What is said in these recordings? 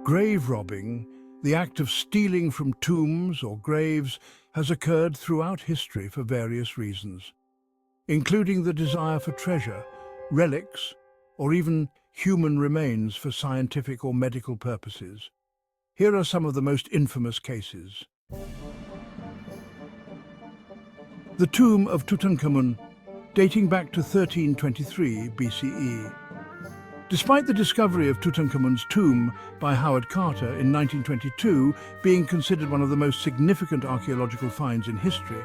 Grave robbing, the act of stealing from tombs or graves, has occurred throughout history for various reasons, including the desire for treasure, relics, or even human remains for scientific or medical purposes. Here are some of the most infamous cases. The tomb of Tutankhamun, dating back to 1323 BCE. Despite the discovery of Tutankhamun's tomb by Howard Carter in 1922 being considered one of the most significant archaeological finds in history,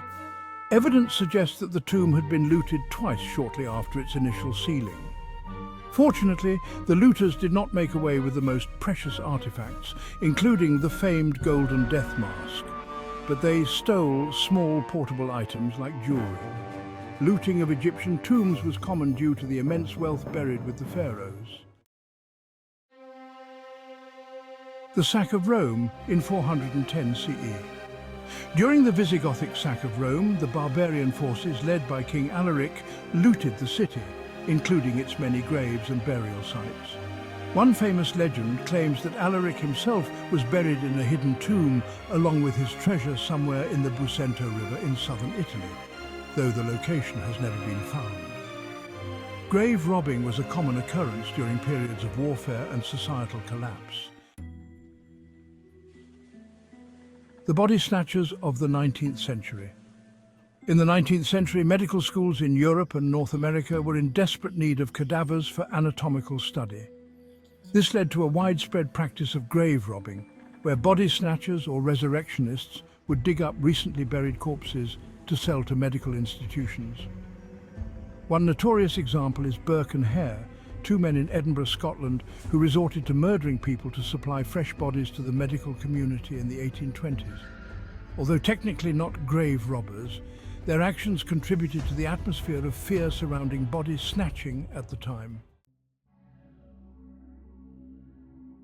evidence suggests that the tomb had been looted twice shortly after its initial sealing. Fortunately, the looters did not make away with the most precious artifacts, including the famed Golden Death Mask, but they stole small portable items like jewelry. Looting of Egyptian tombs was common due to the immense wealth buried with the pharaohs. The sack of Rome in 410 CE. During the Visigothic sack of Rome, the barbarian forces led by King Alaric looted the city, including its many graves and burial sites. One famous legend claims that Alaric himself was buried in a hidden tomb along with his treasure somewhere in the Busento River in southern Italy, though the location has never been found. Grave robbing was a common occurrence during periods of warfare and societal collapse. The body snatchers of the 19th century. In the 19th century, medical schools in Europe and North America were in desperate need of cadavers for anatomical study. This led to a widespread practice of grave robbing, where body snatchers or resurrectionists would dig up recently buried corpses to sell to medical institutions. One notorious example is Burke and Hare, two men in Edinburgh, Scotland, who resorted to murdering people to supply fresh bodies to the medical community in the 1820s. Although technically not grave robbers, their actions contributed to the atmosphere of fear surrounding body snatching at the time.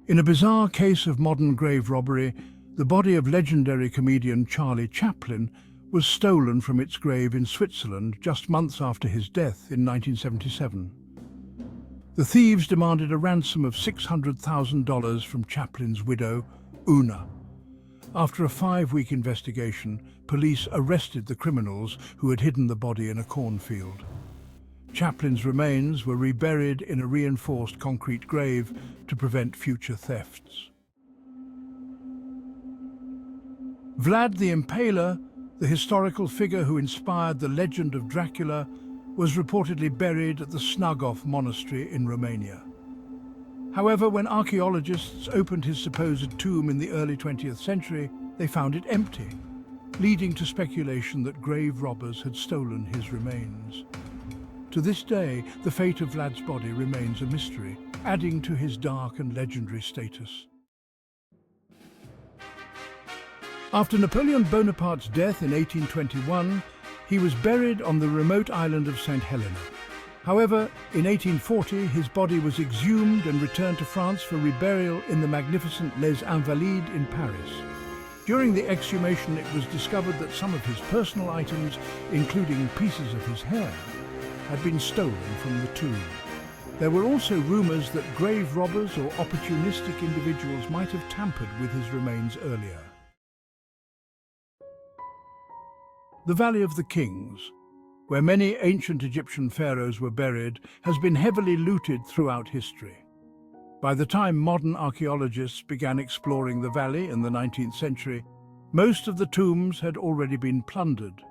In a bizarre case of modern grave robbery, the body of legendary comedian Charlie Chaplin was stolen from its grave in Switzerland just months after his death in 1977. The thieves demanded a ransom of $600,000 from Chaplin's widow, Una. After a 5-week investigation, police arrested the criminals who had hidden the body in a cornfield. Chaplin's remains were reburied in a reinforced concrete grave to prevent future thefts. Vlad the Impaler, the historical figure who inspired the legend of Dracula, was reportedly buried at the Snagov monastery in Romania. However, when archaeologists opened his supposed tomb in the early 20th century, they found it empty, leading to speculation that grave robbers had stolen his remains. To this day, the fate of Vlad's body remains a mystery, adding to his dark and legendary status. After Napoleon Bonaparte's death in 1821, he was buried on the remote island of St. Helena. However, in 1840, his body was exhumed and returned to France for reburial in the magnificent Les Invalides in Paris. During the exhumation, it was discovered that some of his personal items, including pieces of his hair, had been stolen from the tomb. There were also rumors that grave robbers or opportunistic individuals might have tampered with his remains earlier. The Valley of the Kings, where many ancient Egyptian pharaohs were buried, has been heavily looted throughout history. By the time modern archaeologists began exploring the valley in the 19th century, most of the tombs had already been plundered.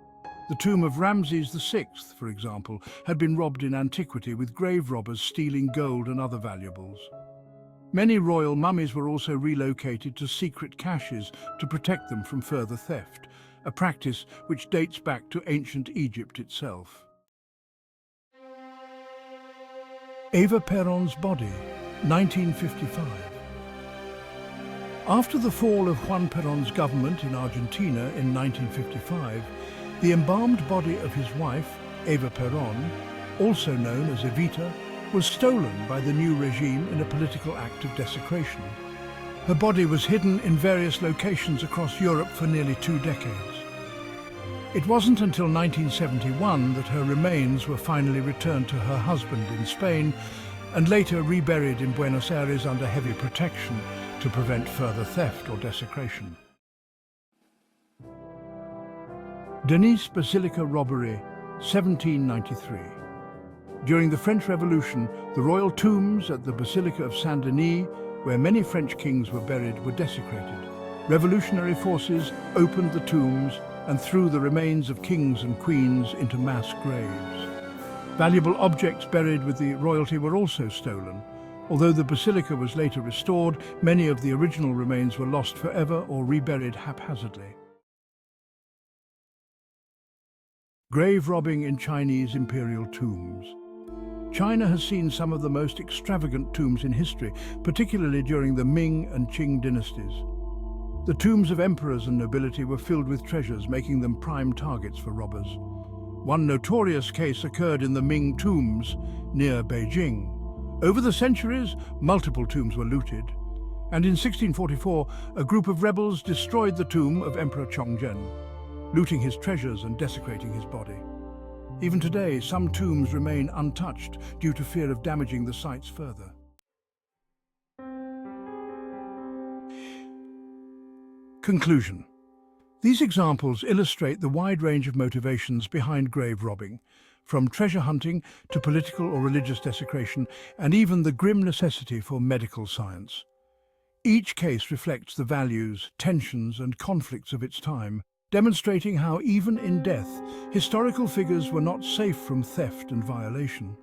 The tomb of Ramses VI, for example, had been robbed in antiquity, with grave robbers stealing gold and other valuables. Many royal mummies were also relocated to secret caches to protect them from further theft, a practice which dates back to ancient Egypt itself. Eva Perón's body, 1955. After the fall of Juan Perón's government in Argentina in 1955, the embalmed body of his wife, Eva Perón, also known as Evita, was stolen by the new regime in a political act of desecration. Her body was hidden in various locations across Europe for nearly 2 decades. It wasn't until 1971 that her remains were finally returned to her husband in Spain and later reburied in Buenos Aires under heavy protection to prevent further theft or desecration. Denis Basilica robbery, 1793. During the French Revolution, the royal tombs at the Basilica of Saint-Denis, where many French kings were buried, were desecrated. Revolutionary forces opened the tombs and threw the remains of kings and queens into mass graves. Valuable objects buried with the royalty were also stolen. Although the basilica was later restored, many of the original remains were lost forever or reburied haphazardly. Grave robbing in Chinese imperial tombs. China has seen some of the most extravagant tombs in history, particularly during the Ming and Qing dynasties. The tombs of emperors and nobility were filled with treasures, making them prime targets for robbers. One notorious case occurred in the Ming tombs near Beijing. Over the centuries, multiple tombs were looted, and in 1644, a group of rebels destroyed the tomb of Emperor Chongzhen, looting his treasures and desecrating his body. Even today, some tombs remain untouched due to fear of damaging the sites further. Conclusion. These examples illustrate the wide range of motivations behind grave robbing, from treasure hunting to political or religious desecration, and even the grim necessity for medical science. Each case reflects the values, tensions, and conflicts of its time, demonstrating how even in death, historical figures were not safe from theft and violation.